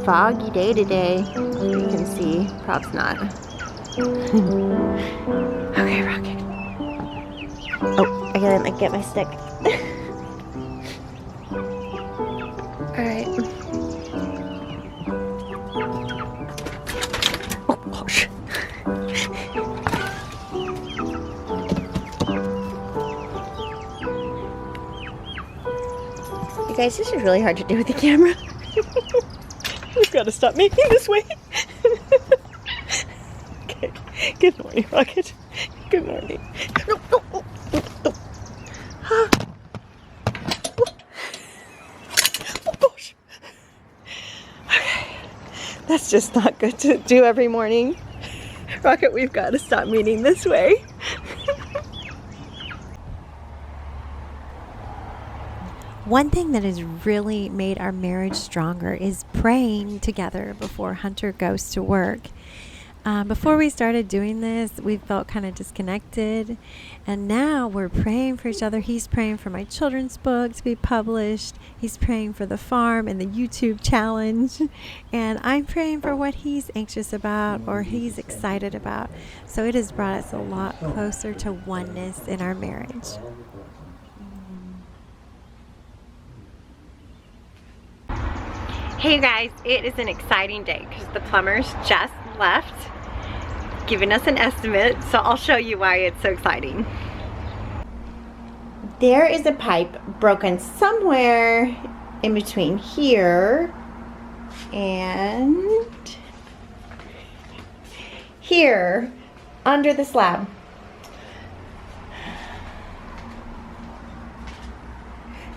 foggy day today. You can see, perhaps not. Okay, Rocket. Oh, I gotta get my stick. Alright. Oh gosh. You guys, this is really hard to do with the camera. We've got to stop making this way. Okay. Good morning, Rocket. Good morning. No, no, no, no, no. Oh, gosh. Okay. That's just not good to do every morning. Rocket, we've got to stop meeting this way. One thing that has really made our marriage stronger is praying together before Hunter goes to work. Before we started doing this, we felt kind of disconnected, and now we're praying for each other. He's praying for my children's book to be published. He's praying for the farm and the YouTube challenge, and I'm praying for what he's anxious about or he's excited about. So it has brought us a lot closer to oneness in our marriage. Hey guys, it is an exciting day because the plumbers just left giving us an estimate, so I'll show you why it's so exciting. There is a pipe broken somewhere in between here and here under the slab.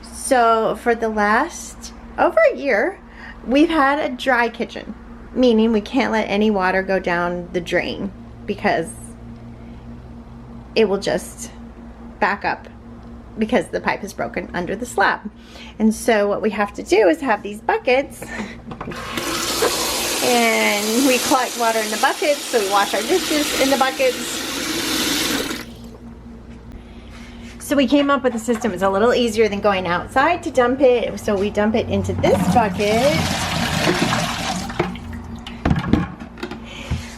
So for the last over a year, we've had a dry kitchen, meaning we can't let any water go down the drain because it will just back up because the pipe is broken under the slab. And so what we have to do is have these buckets, and we collect water in the buckets, so we wash our dishes in the buckets. So we came up with a system. It's a little easier than going outside to dump it. So we dump it into this bucket.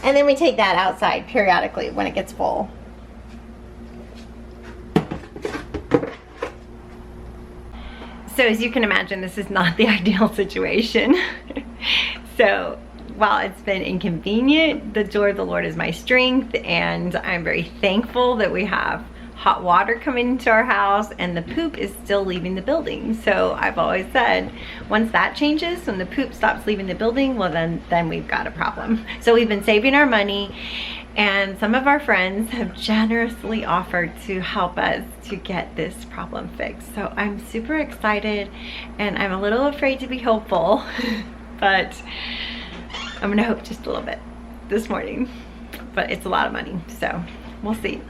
And then we take that outside periodically when it gets full. So as you can imagine, this is not the ideal situation. So while it's been inconvenient, the joy of the Lord is my strength, and I'm very thankful that we have hot water coming into our house, and the poop is still leaving the building. So I've always said, once that changes, when the poop stops leaving the building, well then we've got a problem. So we've been saving our money, and some of our friends have generously offered to help us to get this problem fixed. So I'm super excited, and I'm a little afraid to be hopeful, but I'm gonna hope just a little bit this morning. But it's a lot of money, so we'll see.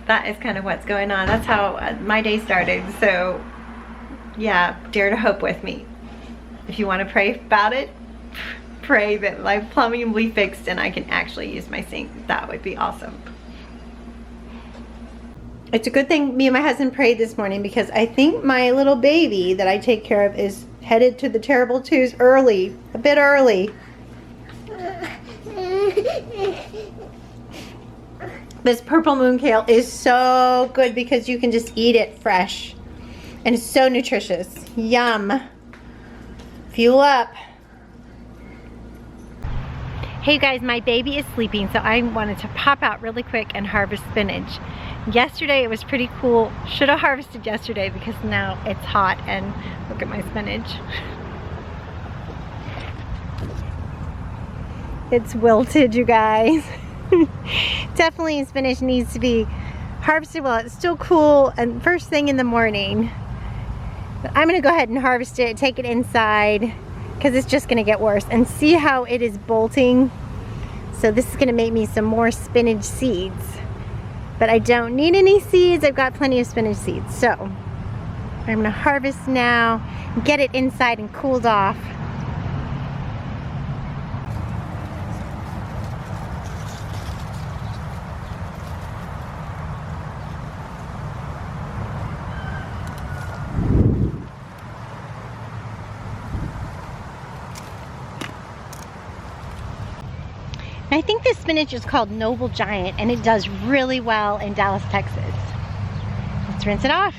That is kind of what's going on. That's how my day started. So yeah, dare to hope with me. If you want to pray about it, pray that my plumbing will be fixed and I can actually use my sink. That would be awesome. It's a good thing me and my husband prayed this morning, because I think my little baby that I take care of is headed to the terrible twos early, a bit early. This purple moon kale is so good because you can just eat it fresh. And it's so nutritious. Yum. Fuel up. Hey guys, my baby is sleeping, so I wanted to pop out really quick and harvest spinach. Yesterday it was pretty cool. Should have harvested yesterday because now it's hot, and look at my spinach. It's wilted, you guys. Definitely spinach needs to be harvested while it's still cool and first thing in the morning. But I'm gonna go ahead and harvest it, take it inside, because it's just gonna get worse. And see how it is bolting? So this is gonna make me some more spinach seeds. But I don't need any seeds, I've got plenty of spinach seeds. So I'm gonna harvest now, get it inside and cooled off. I think this spinach is called Noble Giant, and it does really well in Dallas, Texas. Let's rinse it off.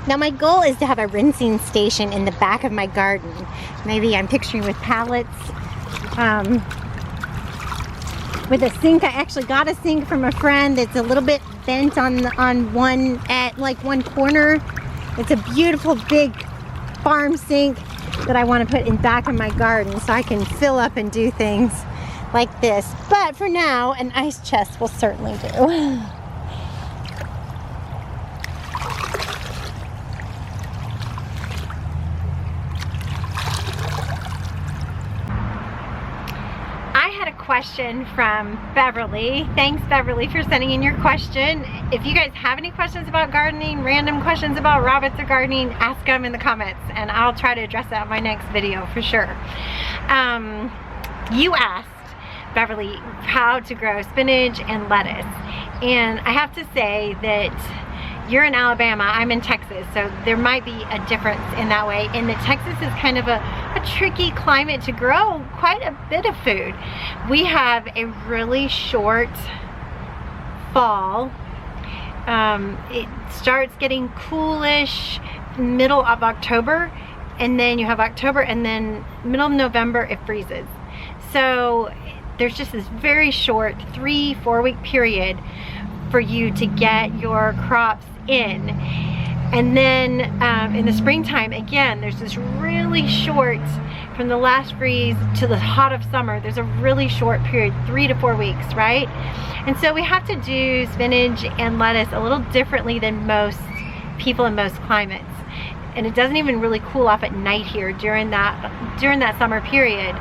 Now my goal is to have a rinsing station in the back of my garden. Maybe I'm picturing with pallets, with a sink. I actually got a sink from a friend that's a little bit bent on one corner. It's a beautiful big farm sink that I want to put in back of my garden so I can fill up and do things like this. But for now, an ice chest will certainly do. Question from Beverly. Thanks, Beverly, for sending in your question. If you guys have any questions about gardening, random questions about rabbits or gardening, ask them in the comments and I'll try to address that in my next video for sure. You asked, Beverly, how to grow spinach and lettuce, and I have to say that you're in Alabama, I'm in Texas, so there might be a difference in that way, in that Texas is kind of a tricky climate to grow quite a bit of food. We have a really short fall. It starts getting coolish middle of October, and then you have October, and then middle of November it freezes. So there's just this very short 3-4 week period for you to get your crops in. And then in the springtime, again, there's this really short, from the last freeze to the hot of summer, there's a really short period, 3 to 4 weeks, right? And so we have to do spinach and lettuce a little differently than most people in most climates. And it doesn't even really cool off at night here during that summer period.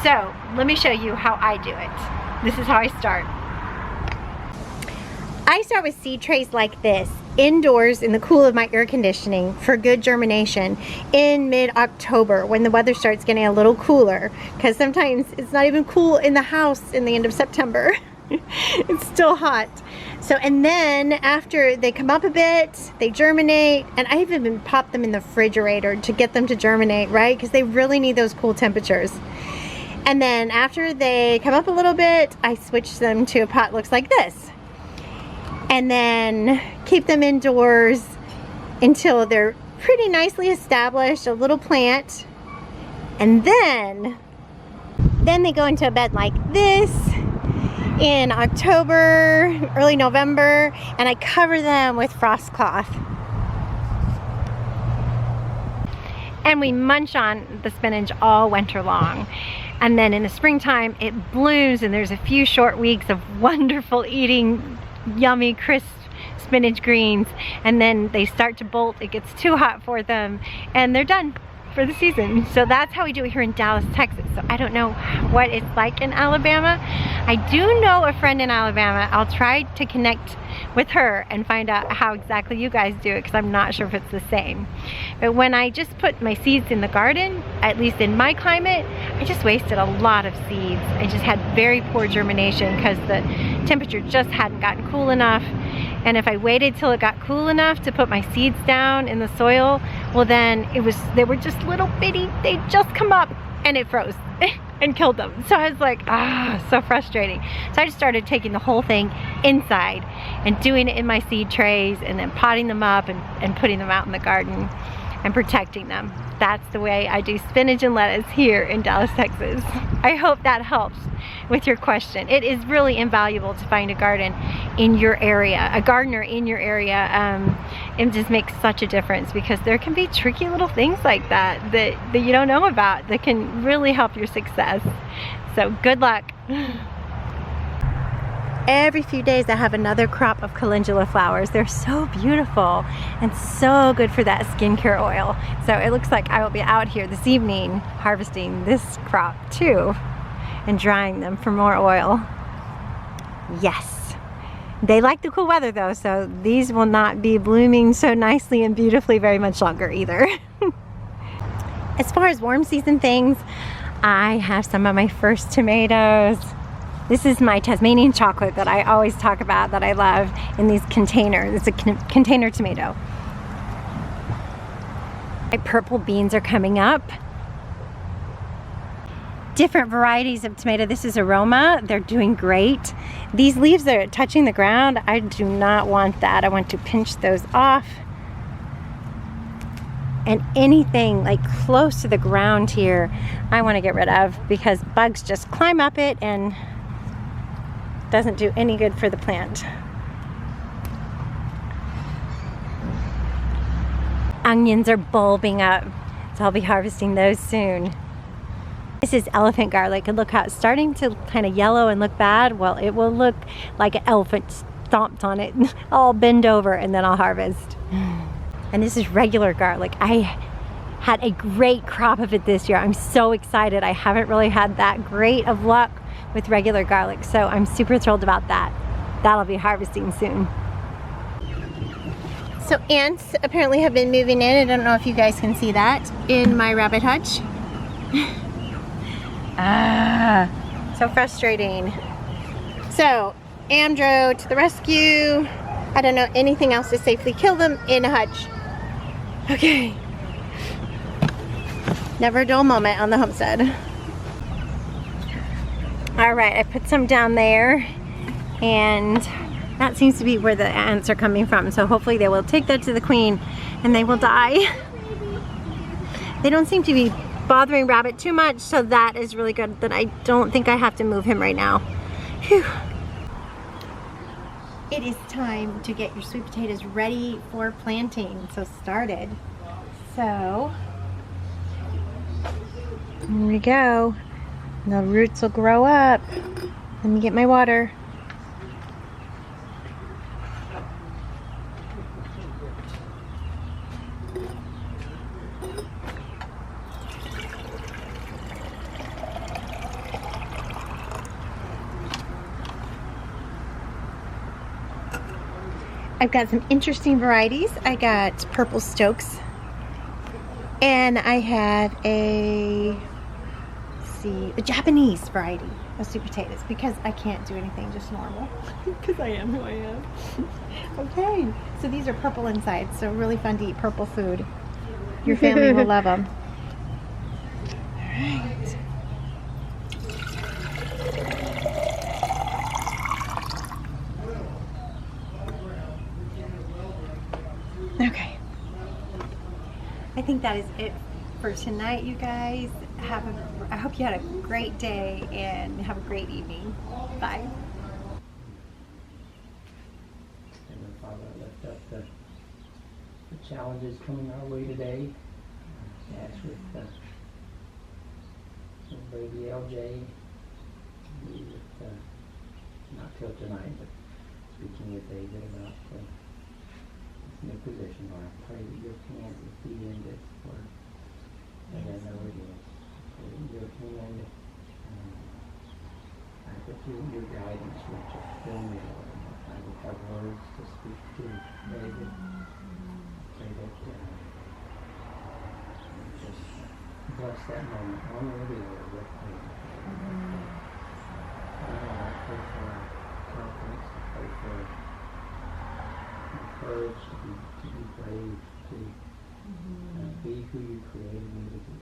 So let me show you how I do it. This is how I start. I start with seed trays like this, indoors in the cool of my air conditioning for good germination in mid-October when the weather starts getting a little cooler, because sometimes it's not even cool in the house in the end of September. It's still hot. So, and then after they come up a bit, they germinate, and I even pop them in the refrigerator to get them to germinate, right? Because they really need those cool temperatures. And then after they come up a little bit, I switch them to a pot that looks like this. And then keep them indoors until they're pretty nicely established, a little plant. And then they go into a bed like this in October, early November, and I cover them with frost cloth. And we munch on the spinach all winter long. And then in the springtime, it blooms, and there's a few short weeks of wonderful eating, yummy, crisp spinach greens, and then they start to bolt. It gets too hot for them, and they're done for the season. So that's how we do it here in Dallas, Texas. So I don't know what it's like in Alabama. I do know a friend in Alabama. I'll try to connect with her and find out how exactly you guys do it, because I'm not sure if it's the same. But when I just put my seeds in the garden, at least in my climate, I just wasted a lot of seeds. I just had very poor germination because the temperature just hadn't gotten cool enough. And if I waited till it got cool enough to put my seeds down in the soil, well then they were just little bitty, they'd just come up and it froze and killed them. So I was like, so frustrating. So I just started taking the whole thing inside and doing it in my seed trays, and then potting them up and putting them out in the garden and protecting them. That's the way I do spinach and lettuce here in Dallas, Texas. I hope that helps with your question. It is really invaluable to find a garden in your area, a gardener in your area. It just makes such a difference, because there can be tricky little things like that that you don't know about that can really help your success. So good luck. Every few days I have another crop of calendula flowers. They're so beautiful and so good for that skincare oil. So it looks like I will be out here this evening harvesting this crop too and drying them for more oil. Yes. They like the cool weather though, so these will not be blooming so nicely and beautifully very much longer either. As far as warm season things, I have some of my first tomatoes. This is my Tasmanian chocolate that I always talk about, that I love, in these containers. It's a container tomato. My purple beans are coming up. different varieties of tomato. This is Aroma. They're doing great. These leaves that are touching the ground, I do not want that. I want to pinch those off. And anything like close to the ground here, I want to get rid of because bugs just climb up it and doesn't do any good for the plant. Onions are bulbing up, so I'll be harvesting those soon. This is elephant garlic, and look how it's starting to kind of yellow and look bad. Well, it will look like an elephant stomped on it. I'll bend over and then I'll harvest. And this is regular garlic. I had a great crop of it this year. I'm so excited. I haven't really had that great of luck with regular garlic, so I'm super thrilled about that. That'll be harvesting soon. So ants apparently have been moving in. I don't know if you guys can see that in my rabbit hutch. So frustrating. So Amdro to the rescue. I don't know anything else to safely kill them in a hutch. Okay. Never a dull moment on the homestead. All right, I put some down there, and that seems to be where the ants are coming from. So hopefully they will take that to the queen and they will die. They don't seem to be bothering Rabbit too much, so that is really good that I don't think I have to move him right now. Whew. It is time to get your sweet potatoes ready for planting, so started. So, here we go. The roots will grow up. Let me get my water. I've got some interesting varieties. I got Purple Stokes, and I had a Japanese variety of sweet potatoes because I can't do anything just normal because I am who I am. Okay, so these are purple inside, so really fun to eat purple food. Your family will love them. All right. Okay, I think that is it for tonight, you guys. I hope you had a great day and have a great evening. Bye. And Father, I lift up the challenges coming our way today. As with baby LJ, not till tonight, but speaking with David about new position, Lord. I pray that your hand would be in this, Lord. And I know it is. Pray that your hand, I put your guidance would just fill me, Lord. I would have words to speak to David. Pray that just bless that moment, one way or the other, with me. I pray for confidence, I pray for courage to be brave, to be who you created me to be.